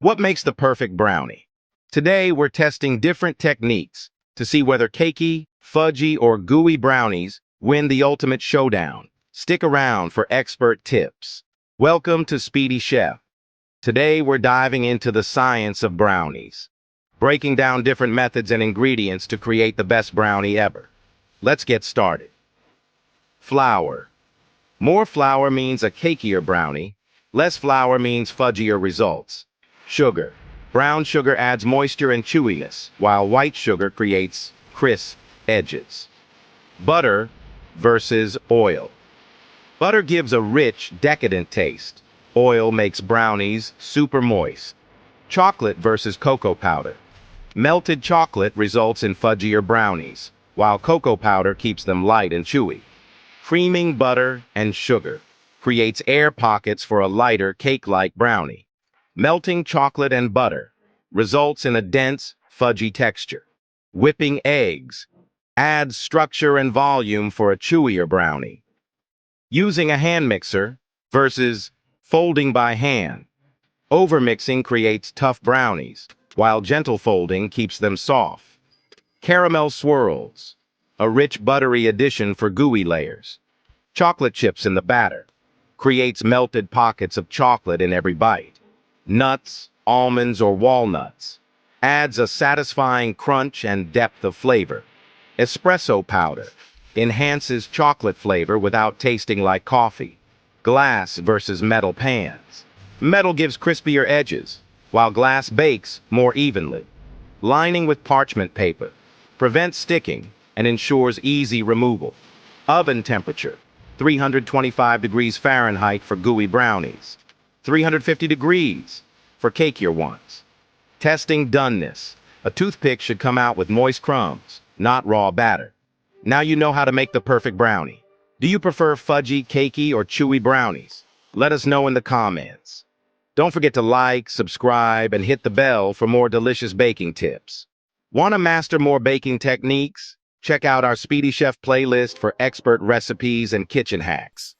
What makes the perfect brownie? Today, we're testing different techniques to see whether cakey, fudgy, or gooey brownies win the ultimate showdown. Stick around for expert tips. Welcome to Speedy Chef. Today, we're diving into the science of brownies, breaking down different methods and ingredients to create the best brownie ever. Let's get started. Flour. More flour means a cakier brownie. Less flour means fudgier results. Sugar. Brown sugar adds moisture and chewiness, while white sugar creates crisp edges. Butter versus oil. Butter gives a rich, decadent taste. Oil makes brownies super moist. Chocolate versus cocoa powder. Melted chocolate results in fudgier brownies, while cocoa powder keeps them light and chewy. Creaming butter and sugar creates air pockets for a lighter cake-like brownie. Melting chocolate and butter results in a dense, fudgy texture. Whipping eggs adds structure and volume for a chewier brownie. Using a hand mixer versus folding by hand. Overmixing creates tough brownies, while gentle folding keeps them soft. Caramel swirls, a rich buttery addition for gooey layers. Chocolate chips in the batter creates melted pockets of chocolate in every bite. Nuts, almonds, or walnuts adds a satisfying crunch and depth of flavor. Espresso powder enhances chocolate flavor without tasting like coffee. Glass versus metal pans. Metal gives crispier edges, while glass bakes more evenly. Lining with parchment paper prevents sticking and ensures easy removal. Oven temperature, 325 degrees Fahrenheit for gooey brownies, 350 degrees for cakier ones. Testing doneness. A toothpick should come out with moist crumbs, not raw batter. Now you know how to make the perfect brownie. Do you prefer fudgy, cakey, or chewy brownies? Let us know in the comments. Don't forget to like, subscribe, and hit the bell for more delicious baking tips. Want to master more baking techniques? Check out our Speedy Chef playlist for expert recipes and kitchen hacks.